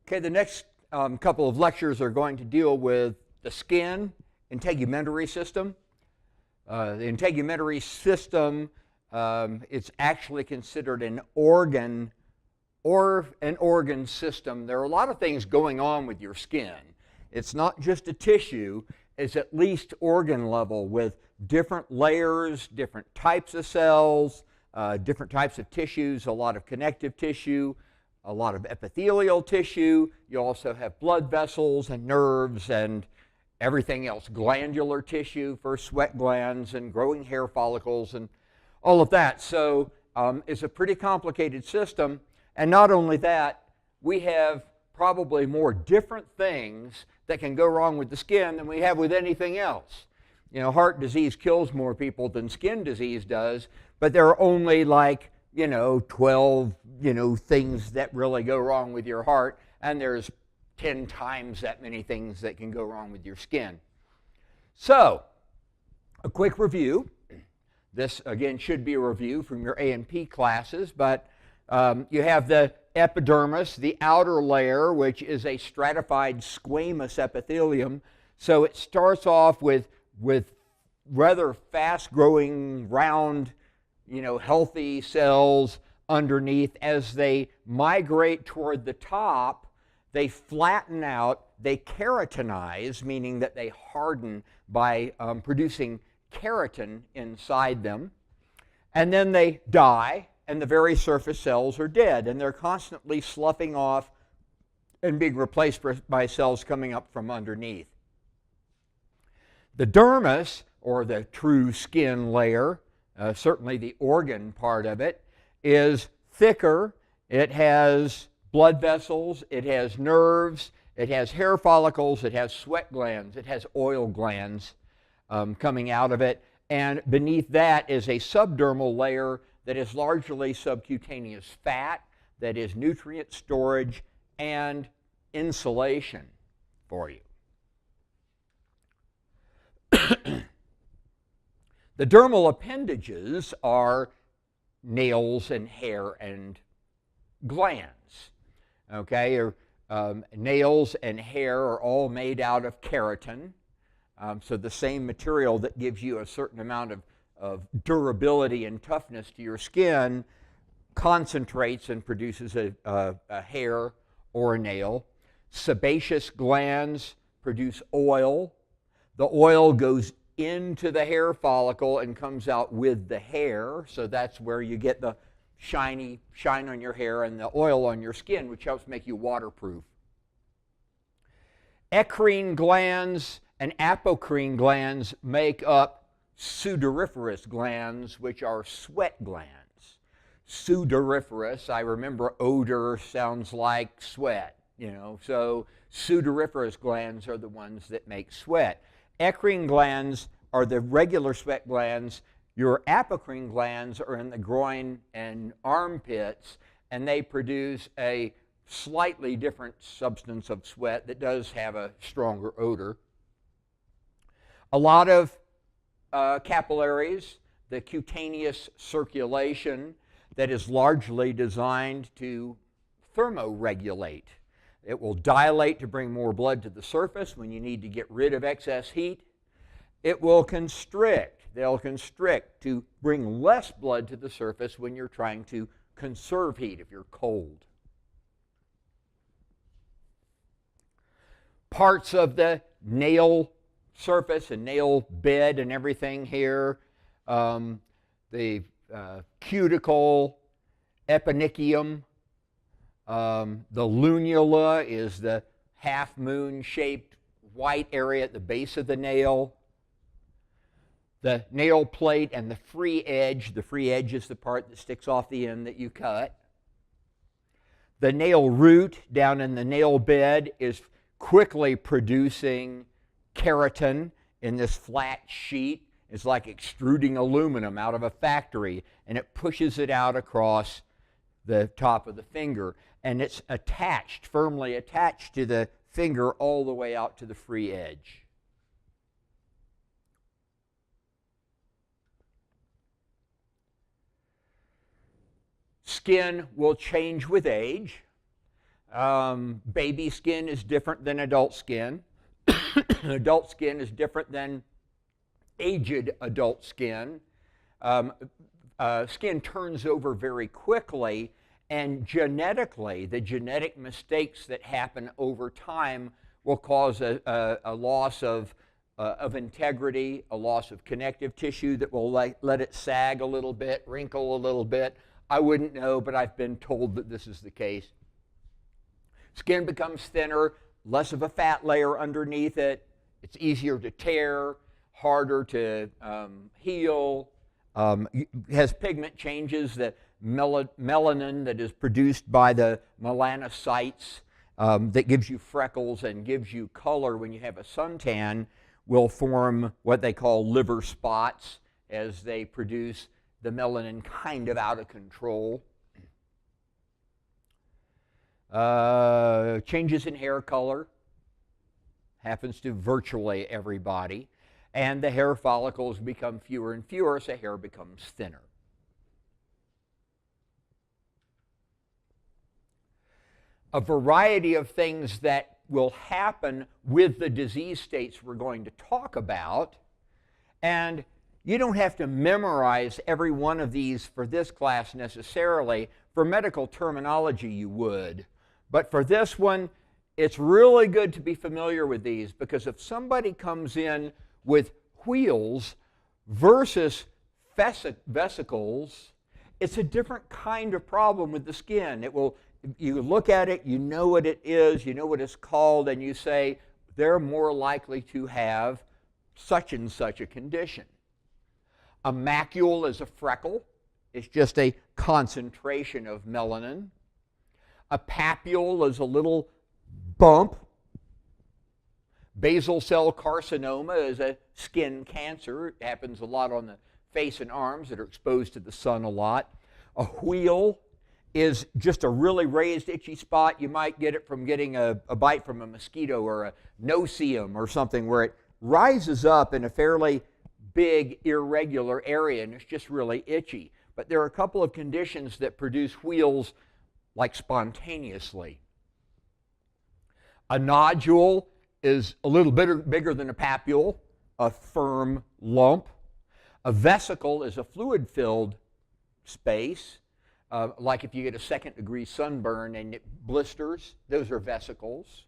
Okay, the next couple of lectures are going to deal with the skin, integumentary system. The integumentary system, it's actually considered an organ system. There are a lot of things going on with your skin. It's not just a tissue, it's at least organ level with different layers, different types of cells, different types of tissues, a lot of connective tissue, a lot of epithelial tissue. You also have blood vessels and nerves and everything else, glandular tissue for sweat glands and growing hair follicles and all of that. So it's a pretty complicated system. And not only that, we have probably more different things that can go wrong with the skin than we have with anything else. You know, heart disease kills more people than skin disease does, but there are only like, 12, things that really go wrong with your heart, and there's 10 times that many things that can go wrong with your skin. So, a quick review. This, again, should be a review from your A&P classes, but you have the epidermis, the outer layer, which is a stratified squamous epithelium. So it starts off with rather fast-growing, round, healthy cells underneath. As they migrate toward the top, they flatten out, they keratinize, meaning that they harden by producing keratin inside them, and then they die, and the very surface cells are dead, and they're constantly sloughing off and being replaced by cells coming up from underneath. The dermis, or the true skin layer, certainly the organ part of it, is thicker. It has blood vessels, it has nerves, it has hair follicles, it has sweat glands, it has oil glands coming out of it, and beneath that is a subdermal layer that is largely subcutaneous fat, that is nutrient storage and insulation for you. The dermal appendages are nails and hair and glands. Okay, nails and hair are all made out of keratin. So the same material that gives you a certain amount of durability and toughness to your skin concentrates and produces a hair or a nail. Sebaceous glands produce oil. The oil goes into the hair follicle and comes out with the hair, so that's where you get the shine on your hair and the oil on your skin, which helps make you waterproof. Eccrine glands and apocrine glands make up sudoriferous glands, which are sweat glands. Sudoriferous, I remember odor sounds like sweat, so sudoriferous glands are the ones that make sweat. Eccrine glands are the regular sweat glands. Your apocrine glands are in the groin and armpits, and they produce a slightly different substance of sweat that does have a stronger odor. A lot of capillaries, the cutaneous circulation that is largely designed to thermoregulate. It will dilate to bring more blood to the surface when you need to get rid of excess heat. It will constrict. They'll constrict to bring less blood to the surface when you're trying to conserve heat if you're cold. Parts of the nail surface and nail bed and everything here, the cuticle, eponychium, the lunula is the half-moon shaped white area at the base of the nail. The nail plate and the free edge is the part that sticks off the end that you cut. The nail root down in the nail bed is quickly producing keratin in this flat sheet. It's like extruding aluminum out of a factory, and it pushes it out across the top of the finger, and it's attached, firmly attached to the finger all the way out to the free edge. Skin will change with age. Baby skin is different than adult skin. Adult skin is different than aged adult skin. Skin turns over very quickly, and genetically, the genetic mistakes that happen over time will cause a loss of integrity, a loss of connective tissue that will let it sag a little bit, wrinkle a little bit. I wouldn't know, but I've been told that this is the case. Skin becomes thinner, less of a fat layer underneath it. It's easier to tear, harder to heal. Has pigment changes. The melanin that is produced by the melanocytes that gives you freckles and gives you color when you have a suntan will form what they call liver spots as they produce the melanin kind of out of control. Changes in hair color happens to virtually everybody, and the hair follicles become fewer and fewer, so hair becomes thinner. A variety of things that will happen with the disease states we're going to talk about, and you don't have to memorize every one of these for this class necessarily. For medical terminology, you would. But for this one, it's really good to be familiar with these, because if somebody comes in with wheals versus vesicles, it's a different kind of problem with the skin. You look at it, you know what it is, you know what it's called, and you say, they're more likely to have such and such a condition. A macule is a freckle. It's just a concentration of melanin. A papule is a little bump. Basal cell carcinoma is a skin cancer. It happens a lot on the face and arms that are exposed to the sun a lot. A wheal is just a really raised itchy spot. You might get it from getting a bite from a mosquito or a no-see-um or something where it rises up in a fairly big irregular area and it's just really itchy. But there are a couple of conditions that produce wheals like spontaneously. A nodule is a little bit bigger than a papule, a firm lump. A vesicle is a fluid-filled space, like if you get a second-degree sunburn and it blisters, those are vesicles.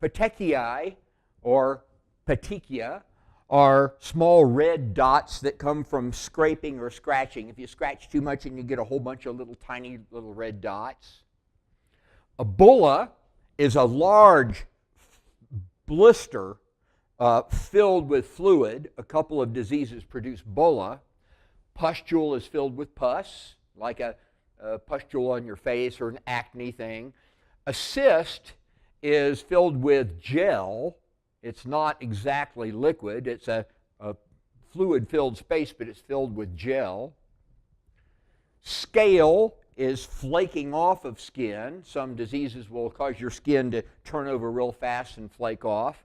Petechiae, or petechia, are small red dots that come from scraping or scratching. If you scratch too much and you get a whole bunch of little tiny little red dots. A bulla is a large blister filled with fluid. A couple of diseases produce bulla. Pustule is filled with pus, like a pustule on your face or an acne thing. A cyst is filled with gel. It's not exactly liquid. It's a fluid-filled space, but it's filled with gel. Scale is flaking off of skin. Some diseases will cause your skin to turn over real fast and flake off.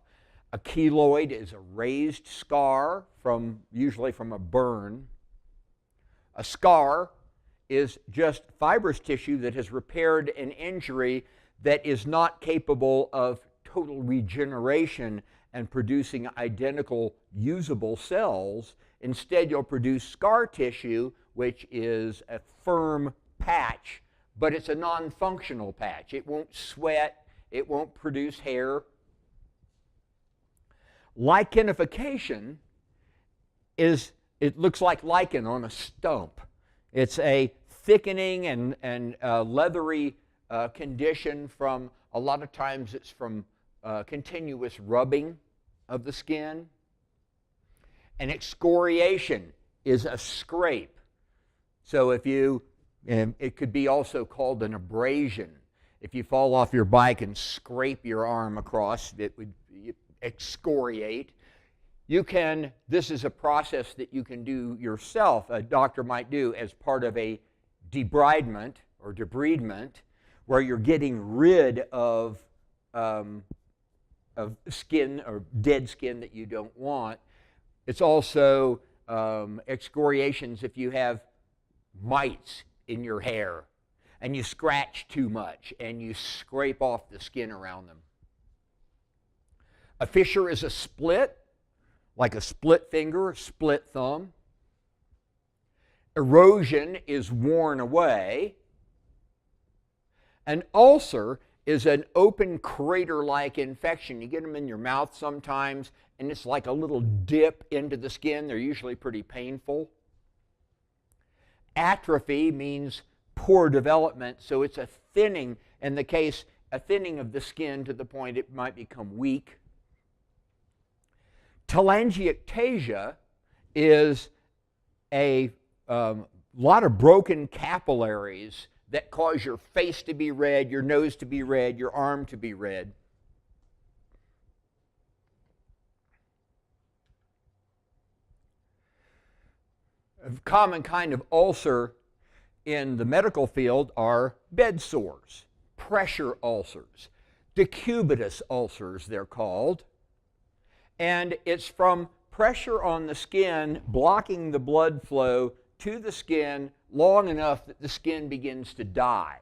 A keloid is a raised scar, usually from a burn. A scar is just fibrous tissue that has repaired an injury that is not capable of total regeneration and producing identical usable cells. Instead, you'll produce scar tissue, which is a firm patch, but it's a non-functional patch. It won't sweat, it won't produce hair. Lichenification it looks like lichen on a stump. It's a thickening and leathery condition from, a lot of times it's from continuous rubbing of the skin. And excoriation is a scrape. So it could be also called an abrasion. If you fall off your bike and scrape your arm across, it would excoriate. This is a process that you can do yourself, a doctor might do as part of a debridement or debridement, where you're getting rid of skin or dead skin that you don't want. It's also excoriations if you have mites in your hair. and you scratch too much, and you scrape off the skin around them. A fissure is a split, like a split finger, a split thumb. Erosion is worn away. An ulcer is an open crater-like infection. You get them in your mouth sometimes, and it's like a little dip into the skin. They're usually pretty painful. Atrophy means poor development, so it's a thinning, in the case, a thinning of the skin to the point it might become weak. Telangiectasia is a lot of broken capillaries that cause your face to be red, your nose to be red, your arm to be red. A common kind of ulcer in the medical field are bed sores, pressure ulcers, decubitus ulcers they're called. And it's from pressure on the skin blocking the blood flow to the skin long enough that the skin begins to die.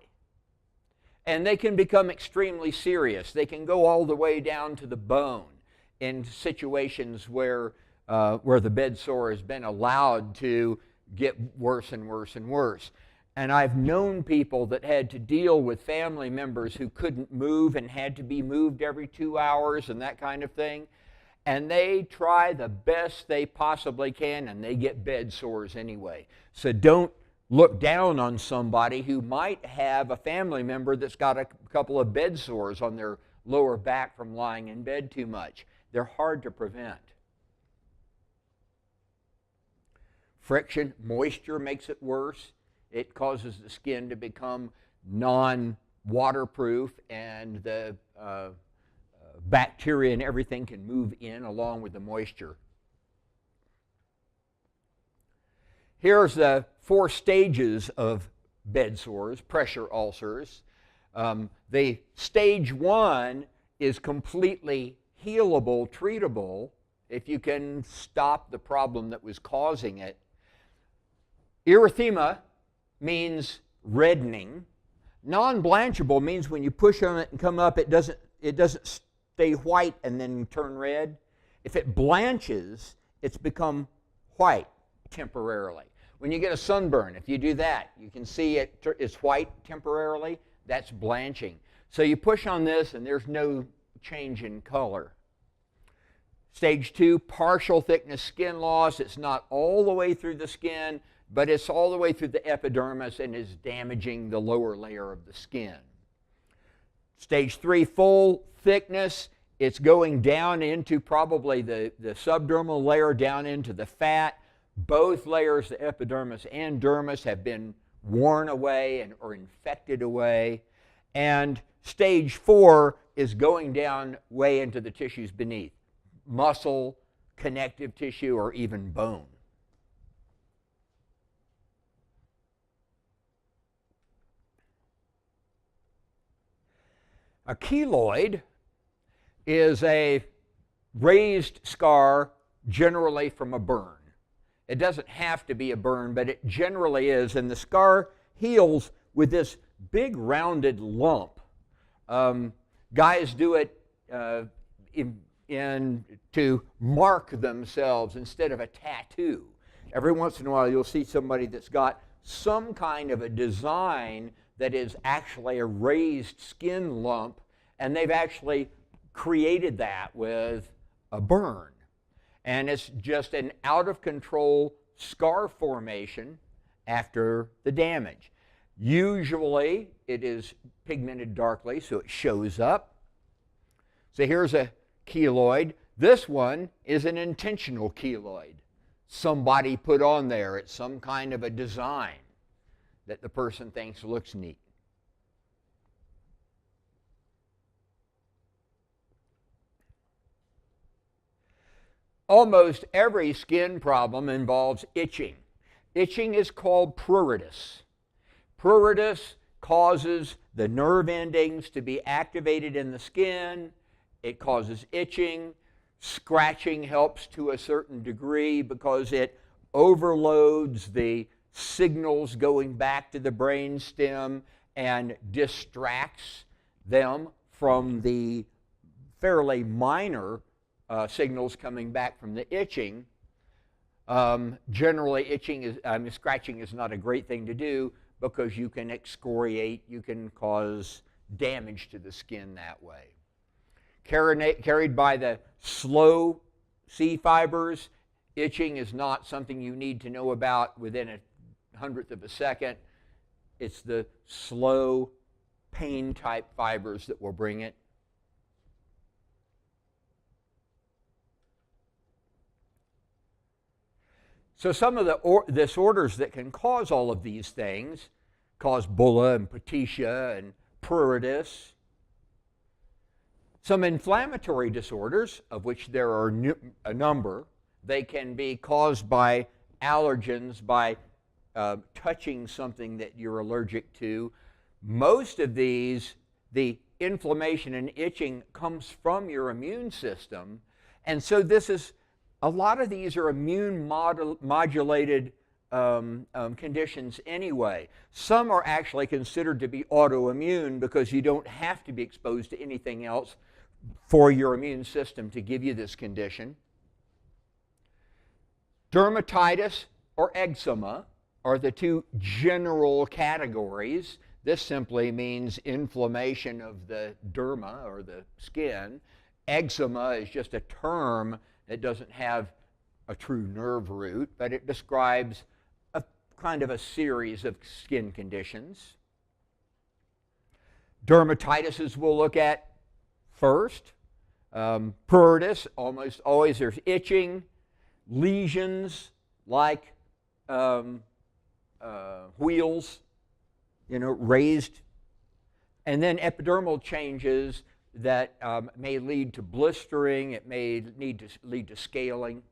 And they can become extremely serious. They can go all the way down to the bone in situations where the bed sore has been allowed to get worse and worse and worse. And I've known people that had to deal with family members who couldn't move and had to be moved every 2 hours and that kind of thing. And they try the best they possibly can, and they get bed sores anyway. So don't look down on somebody who might have a family member that's got a couple of bed sores on their lower back from lying in bed too much. They're hard to prevent. Friction, moisture makes it worse. It causes the skin to become non-waterproof, and the bacteria and everything can move in along with the moisture. Here's the 4 stages of bed sores, pressure ulcers. The stage 1 is completely healable, treatable, if you can stop the problem that was causing it. Erythema means reddening. Non-blanchable means when you push on it and come up, it doesn't stay white and then turn red. If it blanches, it's become white temporarily. When you get a sunburn, if you do that, you can see it's white temporarily. That's blanching. So you push on this and there's no change in color. Stage 2, partial thickness skin loss. It's not all the way through the skin, but it's all the way through the epidermis and is damaging the lower layer of the skin. Stage 3, full thickness. It's going down into probably the subdermal layer, down into the fat. Both layers, the epidermis and dermis, have been worn away or infected away. And stage 4 is going down way into the tissues beneath, muscle, connective tissue, or even bone. A keloid is a raised scar, generally from a burn. It doesn't have to be a burn, but it generally is, and the scar heals with this big rounded lump. Guys do it to mark themselves instead of a tattoo. Every once in a while you'll see somebody that's got some kind of a design that is actually a raised skin lump, and they've actually created that with a burn. And it's just an out-of-control scar formation after the damage. Usually it is pigmented darkly, so it shows up. So here's a keloid. This one is an intentional keloid. Somebody put on there. It's some kind of a design that the person thinks looks neat. Almost every skin problem involves itching. Itching is called pruritus. Pruritus causes the nerve endings to be activated in the skin. It causes itching. Scratching helps to a certain degree because it overloads the signals going back to the brain stem and distracts them from the fairly minor signals coming back from the itching. Generally, scratching is not a great thing to do because you can excoriate, you can cause damage to the skin that way. Carried by the slow C fibers, itching is not something you need to know about within a hundredth of a second. It's the slow pain type fibers that will bring it. So some of the disorders that can cause all of these things cause bulla and petechia and pruritus. Some inflammatory disorders, of which there are a number, they can be caused by allergens, by touching something that you're allergic to. Most of these, the inflammation and itching comes from your immune system, and so a lot of these are immune modulated conditions anyway. Some are actually considered to be autoimmune because you don't have to be exposed to anything else for your immune system to give you this condition. Dermatitis or eczema are the two general categories. This simply means inflammation of the derma or the skin. Eczema is just a term that doesn't have a true nerve root, but it describes a kind of a series of skin conditions. Dermatitis we'll look at first. Pruritus, almost always there's itching, lesions like wheals, raised, and then epidermal changes that may lead to blistering, it may lead to scaling.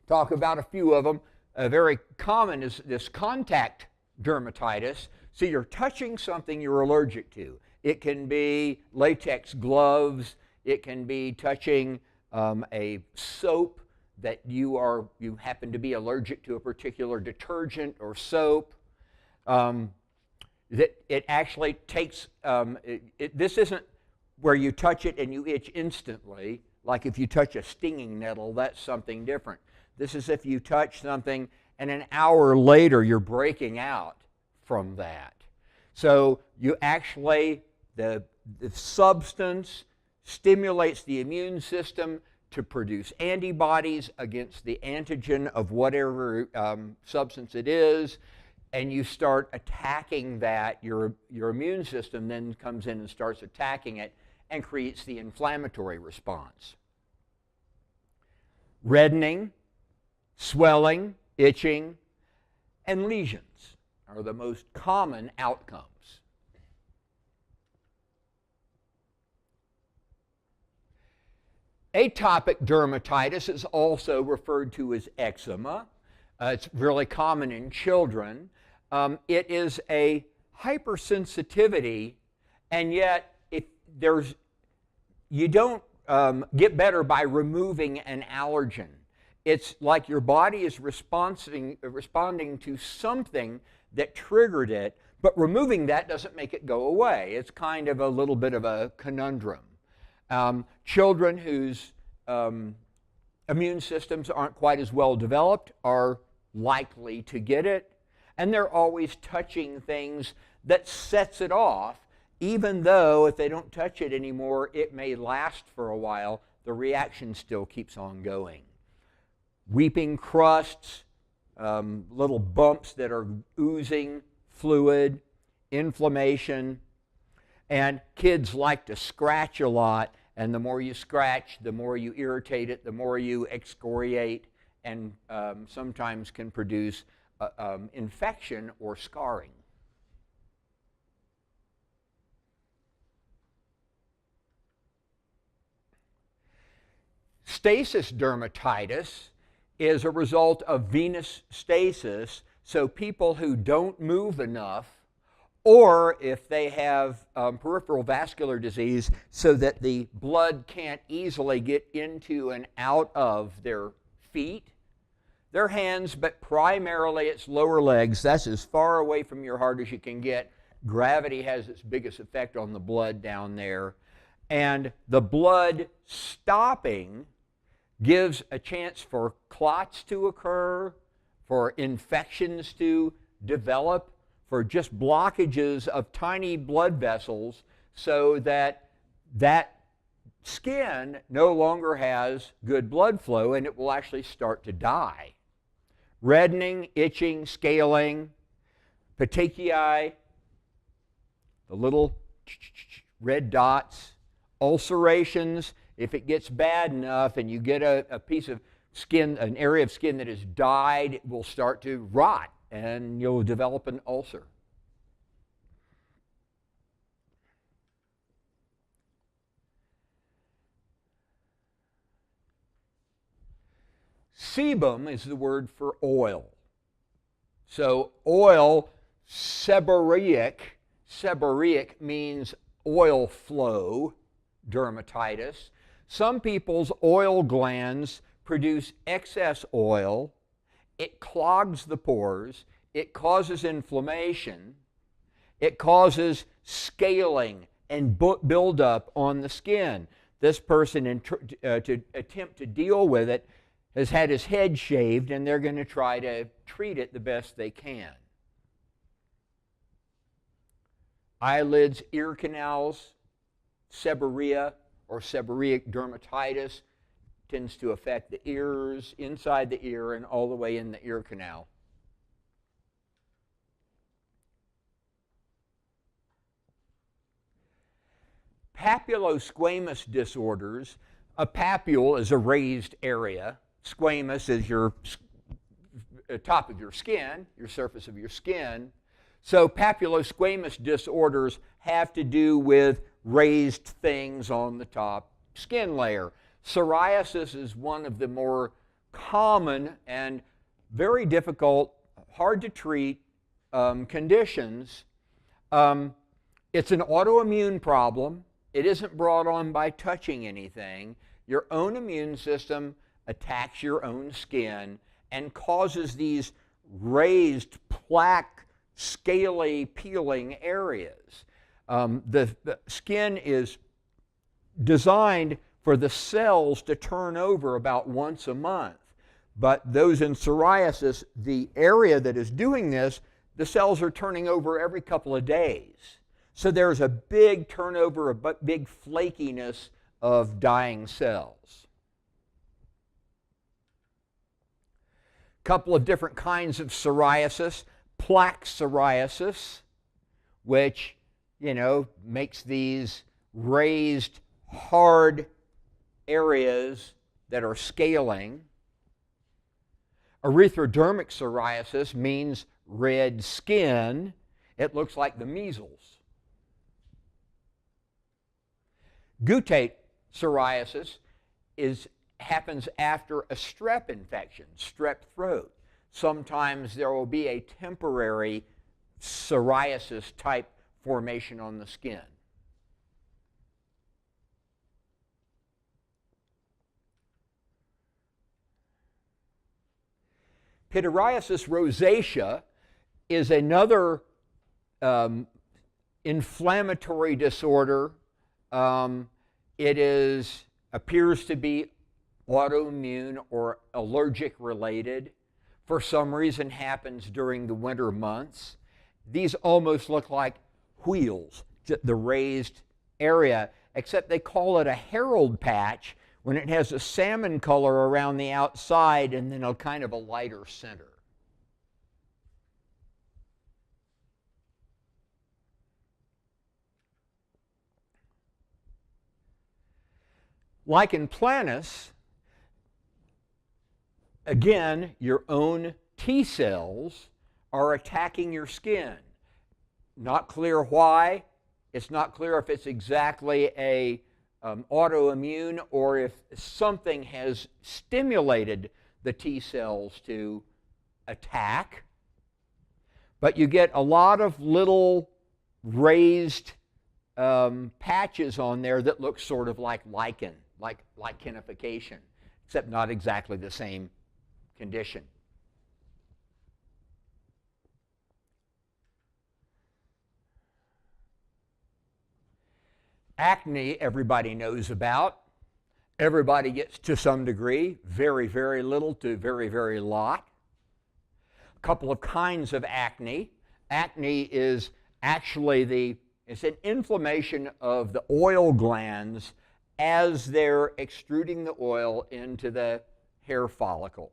Talk about a few of them. Very common is this contact dermatitis. So you're touching something you're allergic to. It can be latex gloves, it can be touching a soap that you happen to be allergic to a particular detergent or soap. That it actually takes, this isn't where you touch it and you itch instantly, like if you touch a stinging nettle, that's something different. This is if you touch something and an hour later you're breaking out from that. So you actually, the substance stimulates the immune system to produce antibodies against the antigen of whatever substance it is, and you start attacking that, your immune system then comes in and starts attacking it and creates the inflammatory response. Reddening, swelling, itching, and lesions are the most common outcomes. Atopic dermatitis is also referred to as eczema. It's really common in children. It is a hypersensitivity, and yet you don't get better by removing an allergen. It's like your body is responding to something that triggered it, but removing that doesn't make it go away. It's kind of a little bit of a conundrum. Children whose immune systems aren't quite as well developed are likely to get it, and they're always touching things that sets it off, even though if they don't touch it anymore, it may last for a while. The reaction still keeps on going. Weeping crusts, little bumps that are oozing fluid, inflammation, and kids like to scratch a lot, and the more you scratch, the more you irritate it, the more you excoriate, and sometimes can produce infection or scarring. Stasis dermatitis is a result of venous stasis, so people who don't move enough, or if they have peripheral vascular disease so that the blood can't easily get into and out of their feet, their hands, but primarily it's lower legs. That's as far away from your heart as you can get. Gravity has its biggest effect on the blood down there. And the blood stopping gives a chance for clots to occur, for infections to develop, for just blockages of tiny blood vessels, so that that skin no longer has good blood flow and it will actually start to die. Reddening, itching, scaling, petechiae, the little red dots, ulcerations. If it gets bad enough and you get a piece of skin, an area of skin that has died, it will start to rot and you'll develop an ulcer. Sebum is the word for oil. So oil, seborrheic means oil flow, dermatitis. Some people's oil glands produce excess oil. It clogs the pores. It causes inflammation. It causes scaling and buildup on the skin. This person, to attempt to deal with it, has had his head shaved, and they're going to try to treat it the best they can. Eyelids, ear canals, seborrhea or seborrheic dermatitis tends to affect the ears, inside the ear, and all the way in the ear canal. Papulosquamous disorders. A papule is a raised area. Squamous is your top of your skin, your surface of your skin. So papulosquamous disorders have to do with raised things on the top skin layer. Psoriasis is one of the more common and very difficult, hard to treat conditions. It's an autoimmune problem. It isn't brought on by touching anything. Your own immune system attacks your own skin and causes these raised plaque, scaly, peeling areas. The skin is designed for the cells to turn over about once a month. But those in psoriasis, the area that is doing this, the cells are turning over every couple of days. So there's a big turnover, a big flakiness of dying cells. Couple of different kinds of psoriasis. Plaque psoriasis, which, makes these raised, hard areas that are scaling. Erythrodermic psoriasis means red skin. It looks like the measles. Guttate psoriasis happens after a strep infection, strep throat. Sometimes there will be a temporary psoriasis type formation on the skin. Pityriasis rosacea is another inflammatory disorder. It appears to be autoimmune or allergic related. For some reason happens during the winter months. These almost look like wheels, the raised area, except they call it a herald patch when it has a salmon color around the outside and then a kind of a lighter center. Lichen Planus, again, your own T cells are attacking your skin. Not clear why. It's not clear if it's exactly a autoimmune or if something has stimulated the T cells to attack. But you get a lot of little raised patches on there that look sort of like lichen, like lichenification, except not exactly the same condition. Acne, everybody knows about. Everybody gets to some degree, very, very little to very, very lot. A couple of kinds of acne. Acne is actually it's an inflammation of the oil glands as they're extruding the oil into the hair follicle.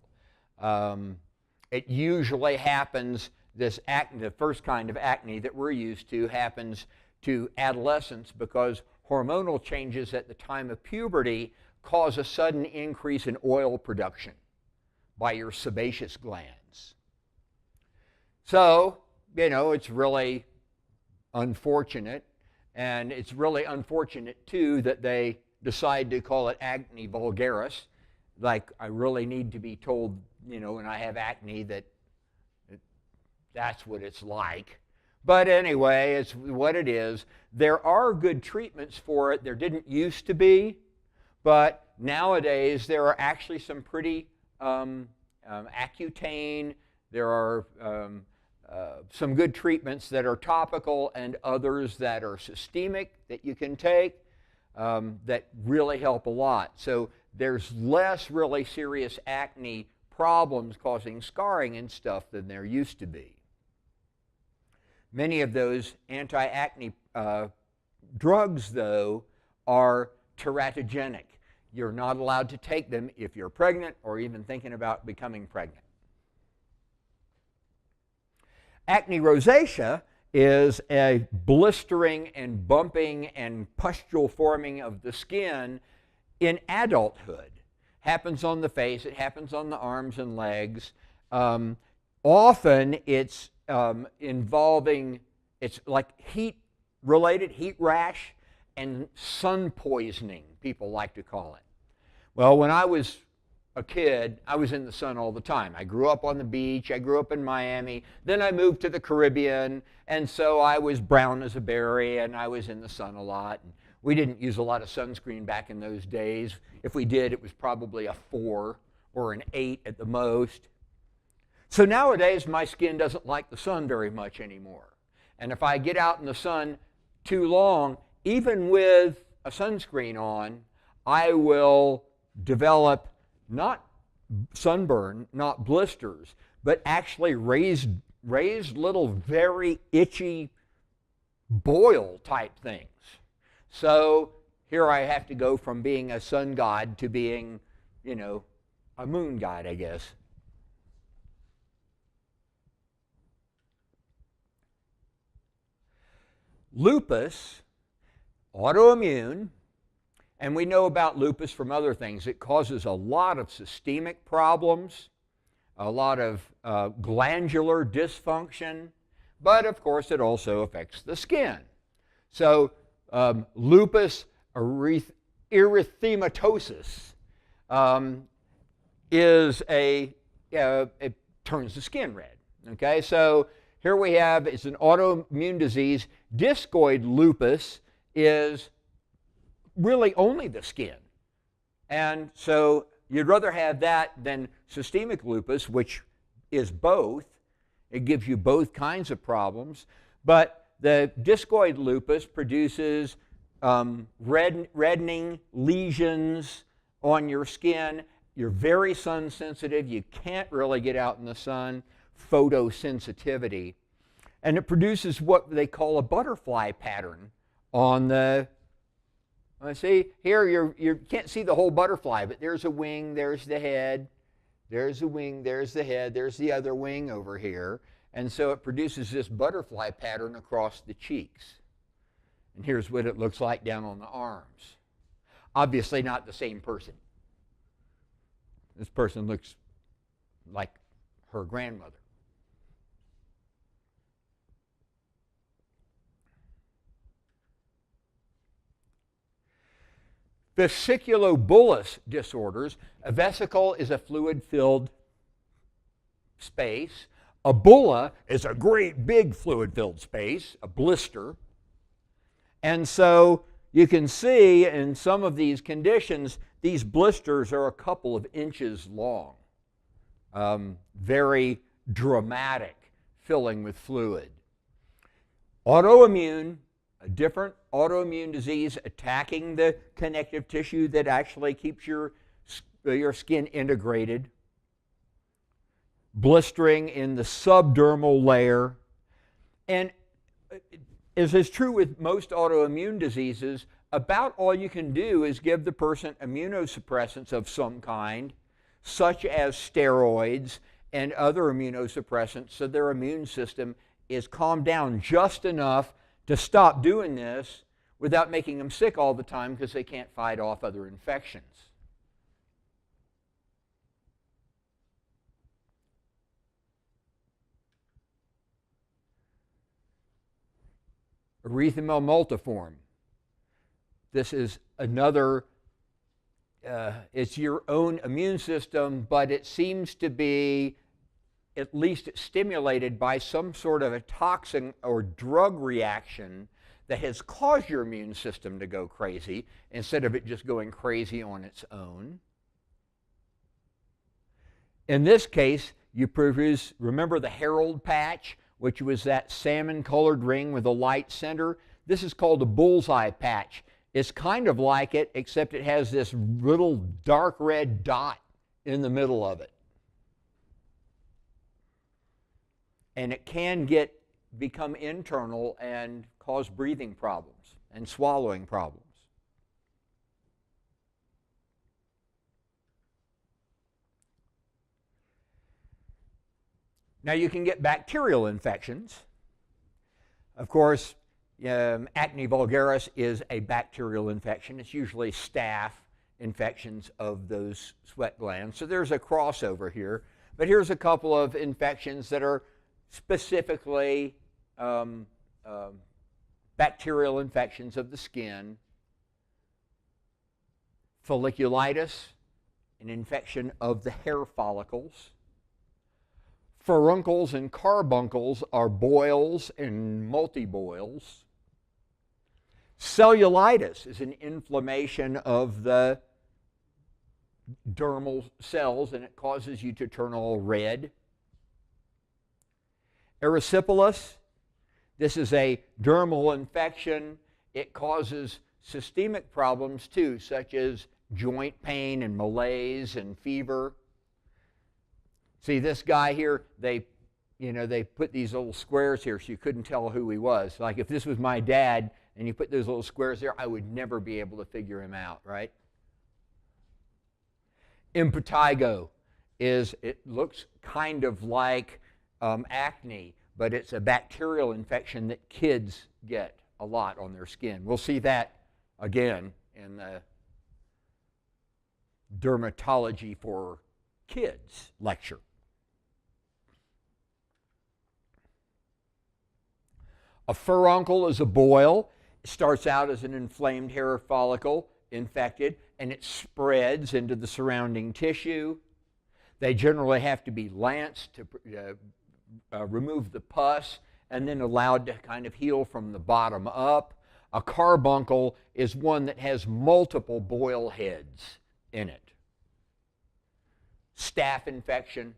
It usually happens, this acne, the first kind of acne that we're used to, happens to adolescents because hormonal changes at the time of puberty cause a sudden increase in oil production by your sebaceous glands. So, it's really unfortunate, and it's really unfortunate too that they decide to call it Acne Vulgaris. Like, I really need to be told, when I have acne that's what it's like. But anyway, it's what it is. There are good treatments for it. There didn't used to be, but nowadays there are actually some pretty Accutane. There are some good treatments that are topical and others that are systemic that you can take that really help a lot. So there's less really serious acne problems causing scarring and stuff than there used to be. Many of those anti-acne drugs, though, are teratogenic. You're not allowed to take them if you're pregnant or even thinking about becoming pregnant. Acne rosacea is a blistering and bumping and pustule forming of the skin in adulthood. Happens on the face, it happens on the arms and legs. Often it's involving, it's like heat-related, heat rash and sun poisoning, people like to call it. Well, when I was a kid, I was in the sun all the time. I grew up on the beach, I grew up in Miami, then I moved to the Caribbean, and so I was brown as a berry, and I was in the sun a lot. And we didn't use a lot of sunscreen back in those days. If we did, it was probably a 4 or an 8 at the most. So nowadays, my skin doesn't like the sun very much anymore. And if I get out in the sun too long, even with a sunscreen on, I will develop not sunburn, not blisters, but actually raised little very itchy boil type things. So here I have to go from being a sun god to being, a moon god, I guess. Lupus, autoimmune, and we know about lupus from other things. It causes a lot of systemic problems, a lot of glandular dysfunction, but of course it also affects the skin. So lupus erythematosus it turns the skin red. Okay, so here we have, it's an autoimmune disease. Discoid lupus is really only the skin. And so you'd rather have that than systemic lupus, which is both. It gives you both kinds of problems. But the discoid lupus produces reddening lesions on your skin. You're very sun sensitive. You can't really get out in the sun. Photosensitivity. And it produces what they call a butterfly pattern on the, see, here you can't see the whole butterfly, but there's a wing, there's the head, there's a wing, there's the head, there's the other wing over here. And so it produces this butterfly pattern across the cheeks. And here's what it looks like down on the arms. Obviously not the same person. This person looks like her grandmother. Vesiculobullous disorders. A vesicle is a fluid-filled space. A bulla is a great big fluid-filled space, a blister. And so you can see in some of these conditions, these blisters are a couple of inches long. Very dramatic, filling with fluid. Autoimmune, a different autoimmune disease attacking the connective tissue that actually keeps your skin integrated, blistering in the subdermal layer. And as is true with most autoimmune diseases, about all you can do is give the person immunosuppressants of some kind, such as steroids and other immunosuppressants, so their immune system is calmed down just enough to stop doing this without making them sick all the time because they can't fight off other infections. Erythema multiforme. This is another, it's your own immune system, but it seems to be at least stimulated by some sort of a toxin or drug reaction that has caused your immune system to go crazy instead of it just going crazy on its own. In this case, you produce, remember the Herald patch, which was that salmon-colored ring with a light center? This is called a bullseye patch. It's kind of like it, except it has this little dark red dot in the middle of it. And it can become internal and cause breathing problems and swallowing problems. Now you can get bacterial infections. Of course, Acne Vulgaris is a bacterial infection. It's usually staph infections of those sweat glands. So there's a crossover here. But here's a couple of infections that are specifically bacterial infections of the skin. Folliculitis, an infection of the hair follicles. Furuncles and carbuncles are boils and multiboils. Cellulitis is an inflammation of the dermal cells, and it causes you to turn all red. Erysipelas, this is a dermal infection. It causes systemic problems too, such as joint pain and malaise and fever. See, this guy here, they put these little squares here so you couldn't tell who he was. Like if this was my dad and you put those little squares there, I would never be able to figure him out, right? Impetigo it looks kind of like acne, but it's a bacterial infection that kids get a lot on their skin. We'll see that again in the dermatology for kids lecture. A furuncle is a boil. It starts out as an inflamed hair follicle, infected, and it spreads into the surrounding tissue. They generally have to be lanced to remove the pus and then allowed to kind of heal from the bottom up. A carbuncle is one that has multiple boil heads in it. Staph infection.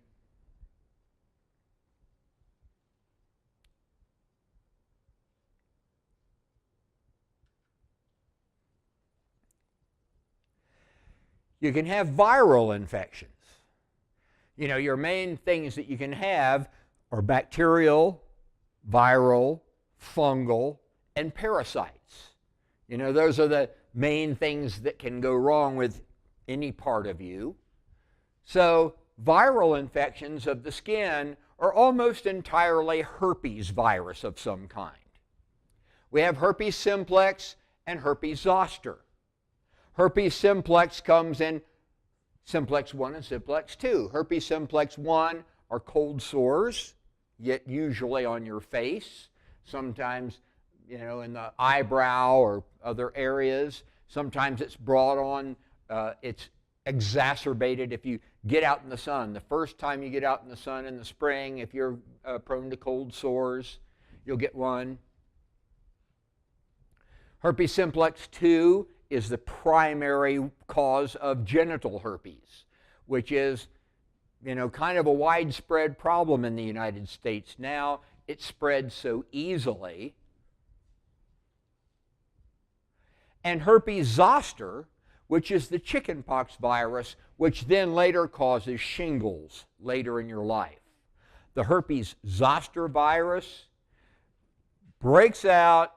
You can have viral infections. You know, your main things that you can have are bacterial, viral, fungal, and parasites. You know, those are the main things that can go wrong with any part of you. So viral infections of the skin are almost entirely herpes virus of some kind. We have herpes simplex and herpes zoster. Herpes simplex comes in simplex 1 and simplex 2. Herpes simplex 1 are cold sores, yet usually on your face, sometimes in the eyebrow or other areas. Sometimes it's brought on, it's exacerbated if you get out in the sun. The first time you get out in the sun in the spring, if you're prone to cold sores, you'll get one. Herpes simplex 2 is the primary cause of genital herpes, which is, kind of a widespread problem in the United States now. It spreads so easily and herpes zoster, which is the chickenpox virus, which then later causes shingles later in your life. The herpes zoster virus breaks out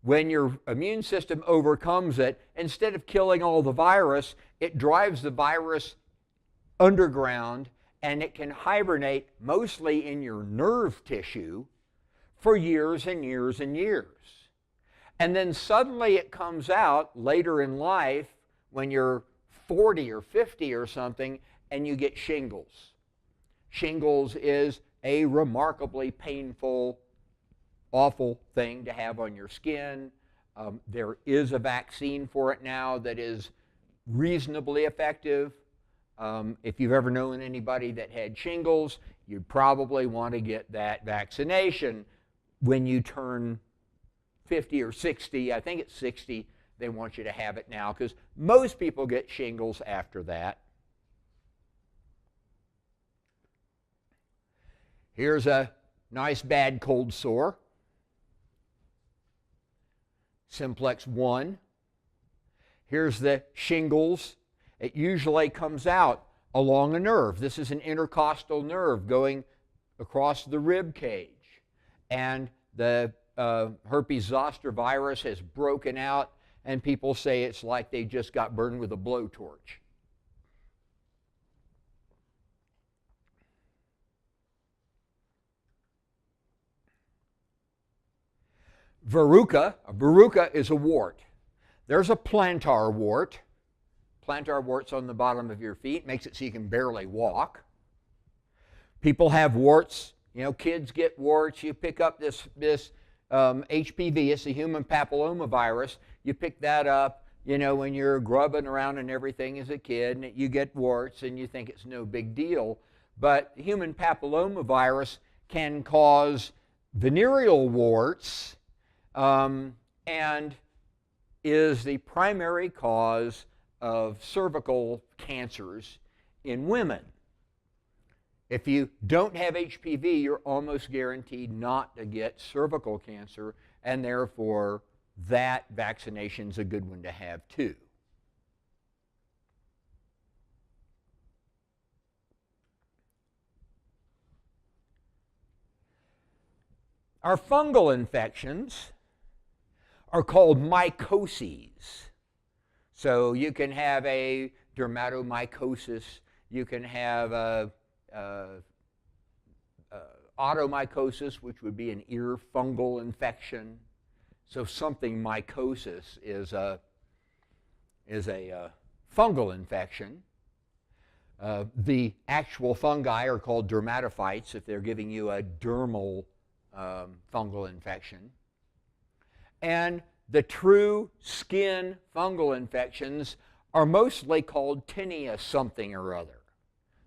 when your immune system overcomes it. Instead of killing all the virus, it drives the virus underground, and it can hibernate mostly in your nerve tissue for years and years and years. And then suddenly it comes out later in life when you're 40 or 50 or something, and you get shingles. Shingles is a remarkably painful, awful thing to have on your skin. There is a vaccine for it now that is reasonably effective. If you've ever known anybody that had shingles, you'd probably want to get that vaccination when you turn 50 or 60. I think it's 60. They want you to have it now because most people get shingles after that. Here's a nice bad cold sore. Simplex 1. Here's the shingles. It usually comes out along a nerve. This is an intercostal nerve going across the rib cage. And the herpes zoster virus has broken out, and people say it's like they just got burned with a blowtorch. Verruca. A verruca is a wart. There's a plantar wart. Plantar warts on the bottom of your feet. Makes it so you can barely walk. People have warts. You know, kids get warts. You pick up this HPV. It's the human papillomavirus. You pick that up, you know, when you're grubbing around and everything as a kid, and you get warts, and you think it's no big deal. But human papillomavirus can cause venereal warts, and is the primary cause of cervical cancers in women. If you don't have HPV, you're almost guaranteed not to get cervical cancer, and therefore that vaccination's a good one to have too. Our fungal infections are called mycoses. So you can have a dermatomycosis, you can have a automycosis, which would be an ear fungal infection. So something mycosis is a fungal infection. The actual fungi are called dermatophytes if they're giving you a dermal fungal infection. And the true skin fungal infections are mostly called tinea something or other.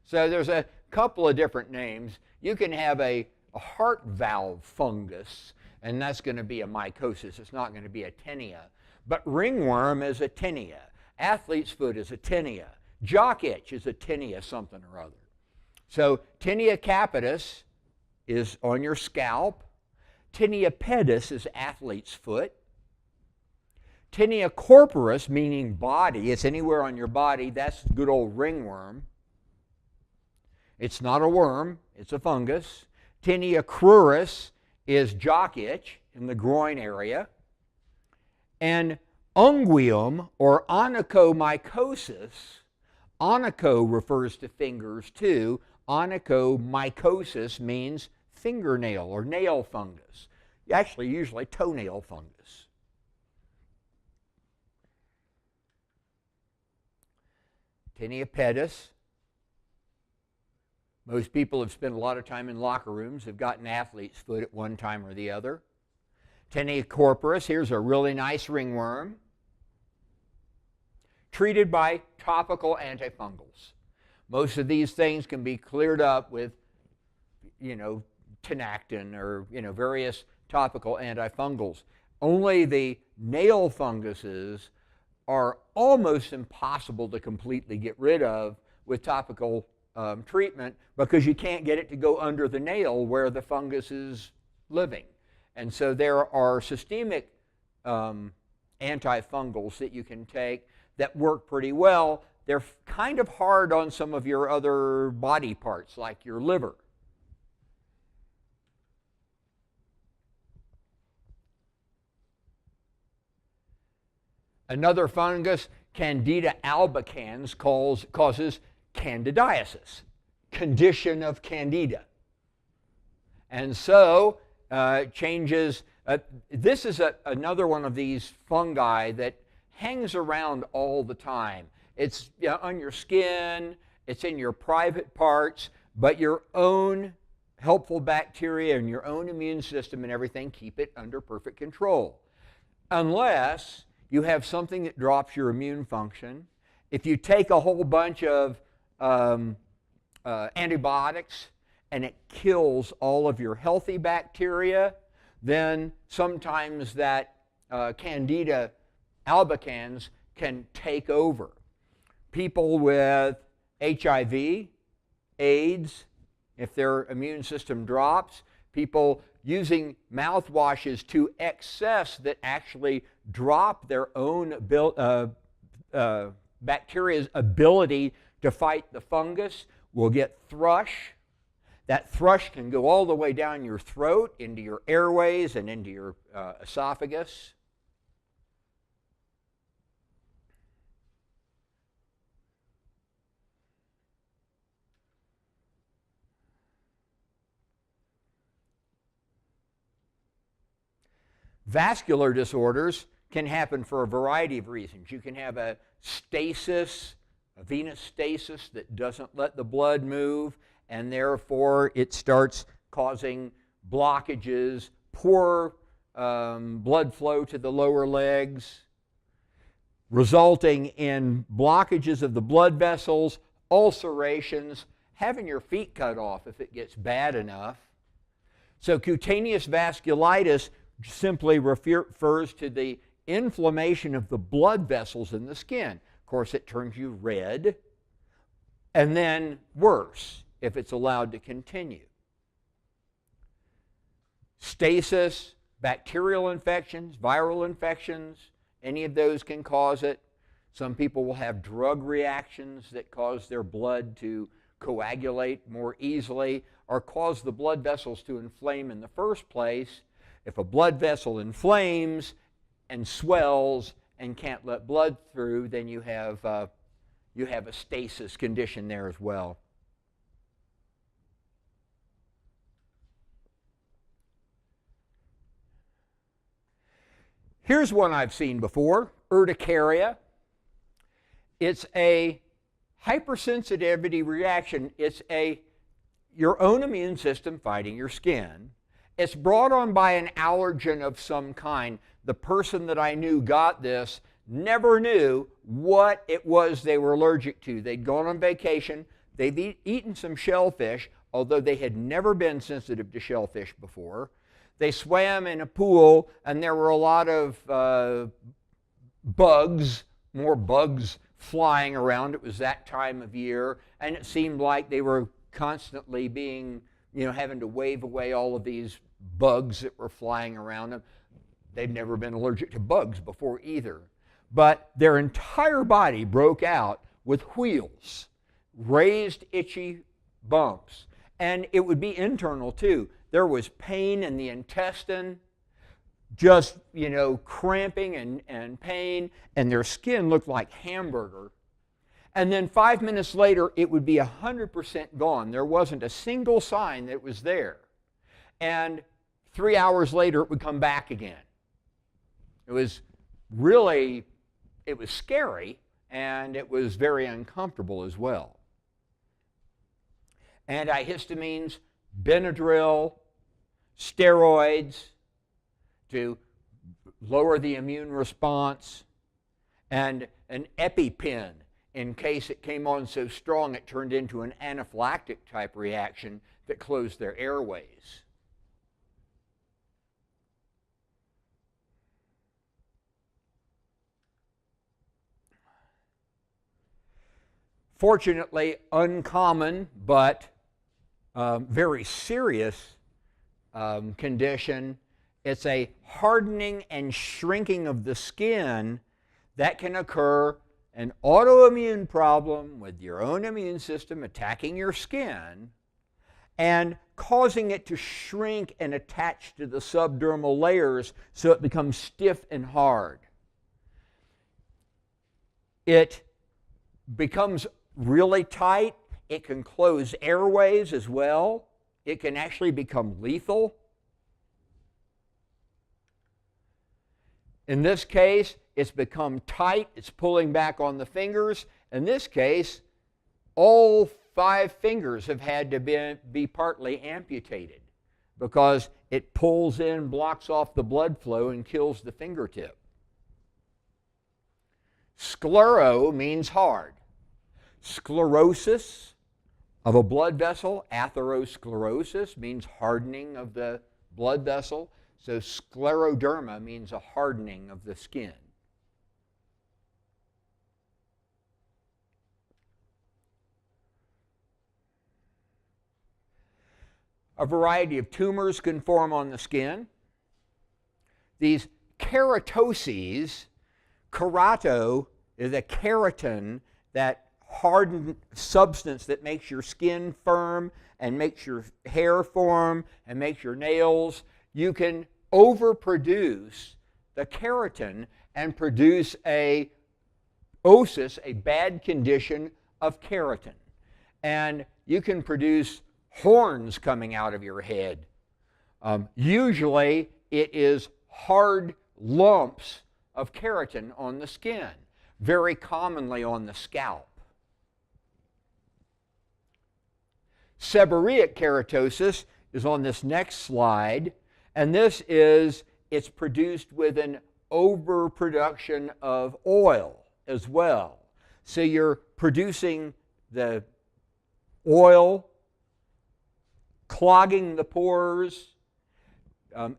So there's a couple of different names. You can have a heart valve fungus, and that's going to be a mycosis. It's not going to be a tinea. But ringworm is a tinea. Athlete's foot is a tinea. Jock itch is a tinea something or other. So tinea capitis is on your scalp. Tinea pedis is athlete's foot. Tinea corporis, meaning body, it's anywhere on your body, that's good old ringworm. It's not a worm, it's a fungus. Tinea cruris is jock itch in the groin area. And unguium or onychomycosis, onycho refers to fingers too. Onychomycosis means fingernail or nail fungus. Actually, usually toenail fungus. Tinea pedis. Most people have spent a lot of time in locker rooms, have gotten athlete's foot at one time or the other. Tinea corporis, here's a really nice ringworm. Treated by topical antifungals. Most of these things can be cleared up with, Tinactin or, various topical antifungals. Only the nail funguses are almost impossible to completely get rid of with topical treatment because you can't get it to go under the nail where the fungus is living. And so there are systemic antifungals that you can take that work pretty well. They're kind of hard on some of your other body parts, like your liver. Another fungus, Candida albicans, causes candidiasis, condition of candida. And so changes, this is another one of these fungi that hangs around all the time. It's on your skin, it's in your private parts, but your own helpful bacteria and your own immune system and everything keep it under perfect control. Unless you have something that drops your immune function. If you take a whole bunch of antibiotics and it kills all of your healthy bacteria, then sometimes that Candida albicans can take over. People with HIV, AIDS, if their immune system drops, people using mouthwashes to excess that actually drop their own bacteria's ability to fight the fungus will get thrush. That thrush can go all the way down your throat, into your airways, and into your esophagus. Vascular disorders can happen for a variety of reasons. You can have a stasis, a venous stasis that doesn't let the blood move, and therefore it starts causing blockages, poor blood flow to the lower legs, resulting in blockages of the blood vessels, ulcerations, having your feet cut off if it gets bad enough. So cutaneous vasculitis simply refers to the inflammation of the blood vessels in the skin. Of course, it turns you red, and then worse if it's allowed to continue. Stasis, bacterial infections, viral infections, any of those can cause it. Some people will have drug reactions that cause their blood to coagulate more easily or cause the blood vessels to inflame in the first place. If a blood vessel inflames and swells and can't let blood through, then you have a stasis condition there as well. Here's one I've seen before, urticaria. It's a hypersensitivity reaction. It's your own immune system fighting your skin. It's brought on by an allergen of some kind. The person that I knew got this never knew what it was they were allergic to. They'd gone on vacation, they'd eaten some shellfish, although they had never been sensitive to shellfish before. They swam in a pool, and there were a lot of bugs, more bugs flying around. It was that time of year, and it seemed like they were constantly being, having to wave away all of these bugs that were flying around them. They'd never been allergic to bugs before either. But their entire body broke out with wheals, raised itchy bumps. And it would be internal too. There was pain in the intestine, just, cramping and pain, and their skin looked like hamburger. And then 5 minutes later, it would be 100% gone. There wasn't a single sign that it was there. And 3 hours later, it would come back again. It was scary, and it was very uncomfortable as well. Antihistamines, Benadryl, steroids to lower the immune response, and an EpiPen in case it came on so strong it turned into an anaphylactic type reaction that closed their airways. Fortunately, uncommon but very serious condition It's a hardening and shrinking of the skin that can occur, an autoimmune problem with your own immune system attacking your skin and causing it to shrink and attach to the subdermal layers so it becomes stiff and hard. It becomes really tight. It can close airways as well. It can actually become lethal. In this case, it's become tight. It's pulling back on the fingers. In this case, all 5 fingers have had to be partly amputated because it pulls in, blocks off the blood flow, and kills the fingertip. Sclero means hard. Sclerosis of a blood vessel, atherosclerosis, means hardening of the blood vessel. So scleroderma means a hardening of the skin. A variety of tumors can form on the skin. These keratoses, kerato is a keratin, that hardened substance that makes your skin firm and makes your hair form and makes your nails. You can overproduce the keratin and produce a osis, a bad condition of keratin. And you can produce horns coming out of your head. Usually it is hard lumps of keratin on the skin, very commonly on the scalp. Seborrheic keratosis is on this next slide, and this is, it's produced with an overproduction of oil as well. So you're producing the oil, clogging the pores,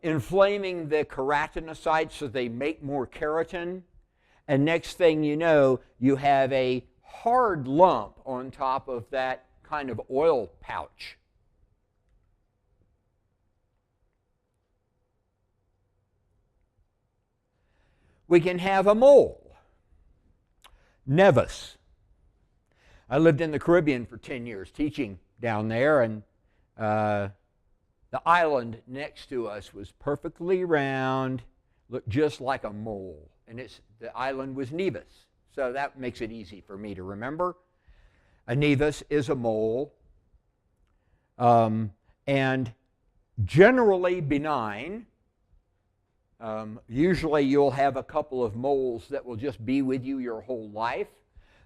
inflaming the keratinocytes so they make more keratin, and next thing you know, you have a hard lump on top of that kind of oil pouch. We can have a mole, nevus. I lived in the Caribbean for 10 years teaching down there, and the island next to us was perfectly round, looked just like a mole, and the island was Nevis, so that makes it easy for me to remember. A nevus is a mole, and generally benign. Usually you'll have a couple of moles that will just be with you your whole life.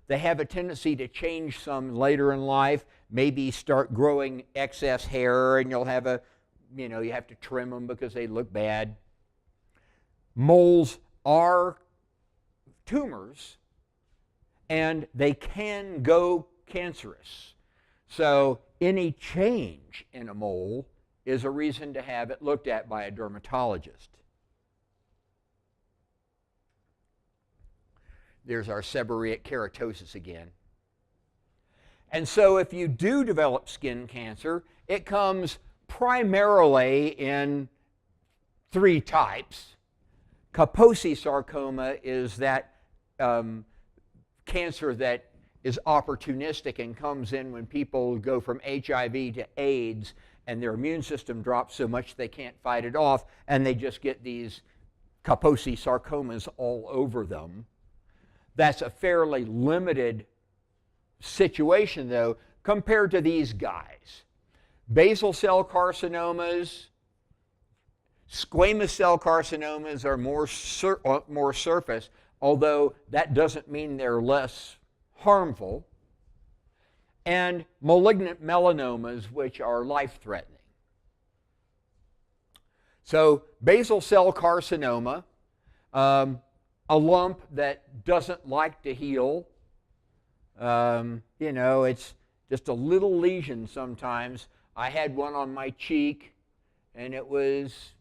They have a tendency to change some later in life, maybe start growing excess hair, and you'll have you have to trim them because they look bad. Moles are tumors, and they can go cancerous. So any change in a mole is a reason to have it looked at by a dermatologist. There's our seborrheic keratosis again. And so if you do develop skin cancer, it comes primarily in 3 types. Kaposi sarcoma is that cancer that is opportunistic and comes in when people go from HIV to AIDS and their immune system drops so much they can't fight it off, and they just get these Kaposi sarcomas all over them. That's a fairly limited situation, though, compared to these guys. Basal cell carcinomas, squamous cell carcinomas are more surface, although that doesn't mean they're less harmful, and malignant melanomas, which are life-threatening. So basal cell carcinoma, a lump that doesn't like to heal. It's just a little lesion sometimes. I had one on my cheek, and it was,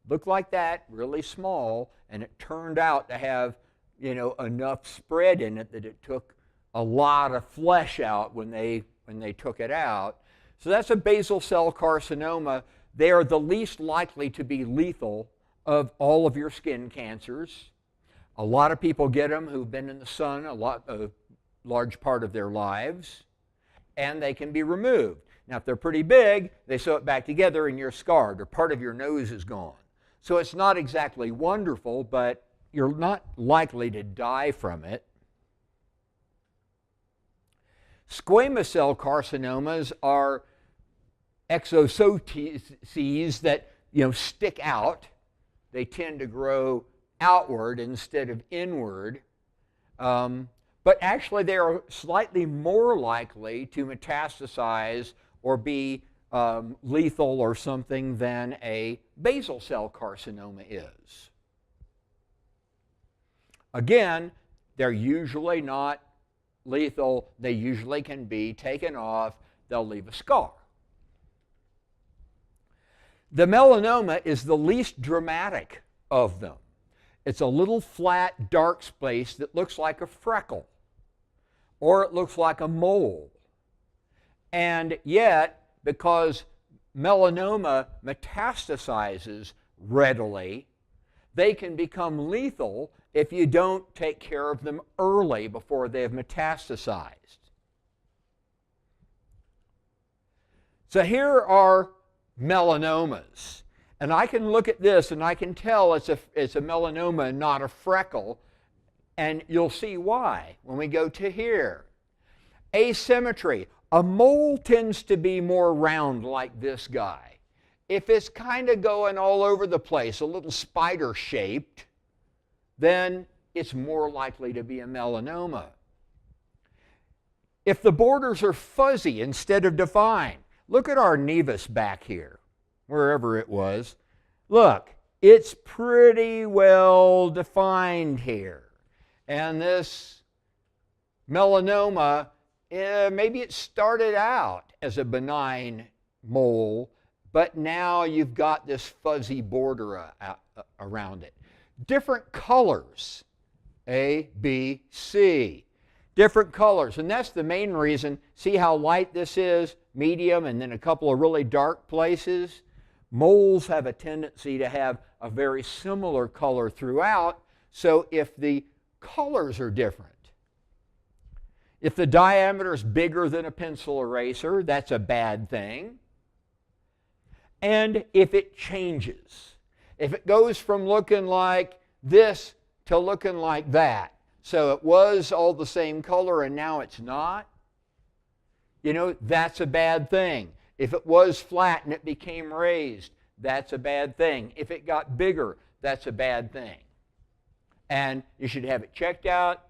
looked like that, really small, and it turned out to have, enough spread in it that it took a lot of flesh out when they took it out. So that's a basal cell carcinoma they are the least likely to be lethal of all of your skin cancers. A lot of people get them who've been in the sun a large part of their lives, and they can be removed. Now, if they're pretty big, they sew it back together and you're scarred, or part of your nose is gone. So it's not exactly wonderful, but you're not likely to die from it. Squamous cell carcinomas are exosotes that stick out. They tend to grow outward instead of inward. But actually, they are slightly more likely to metastasize or be lethal or something than a basal cell carcinoma is. Again, they're usually not lethal. They usually can be taken off. They'll leave a scar. The melanoma is the least dramatic of them. It's a little flat, dark space that looks like a freckle, or it looks like a mole. And yet, because melanoma metastasizes readily, they can become lethal if you don't take care of them early before they have metastasized. So here are melanomas. And I can look at this and I can tell it's a melanoma and not a freckle. And you'll see why when we go to here. Asymmetry. A mole tends to be more round like this guy. If it's kind of going all over the place, a little spider-shaped, then it's more likely to be a melanoma. If the borders are fuzzy instead of defined, look at our nevus back here, wherever it was. Look, it's pretty well defined here. And this melanoma, maybe it started out as a benign mole, but now you've got this fuzzy border around it. Different colors, A, B, C. Different colors, and that's the main reason. See how light this is, medium, and then a couple of really dark places? Moles have a tendency to have a very similar color throughout, so if the colors are different, if the diameter is bigger than a pencil eraser, that's a bad thing. And if it changes, if it goes from looking like this to looking like that, so it was all the same color and now it's not, that's a bad thing. If it was flat and it became raised, that's a bad thing. If it got bigger, that's a bad thing. And you should have it checked out,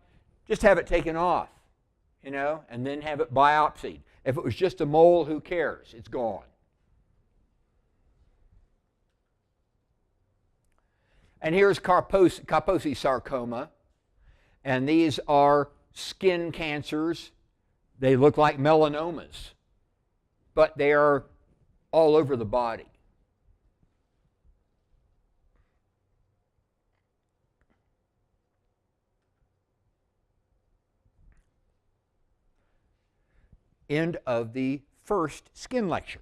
just have it taken off, and then have it biopsied. If it was just a mole, who cares? It's gone. And here's Kaposi sarcoma. And these are skin cancers. They look like melanomas, but they are all over the body. End of the first skin lecture.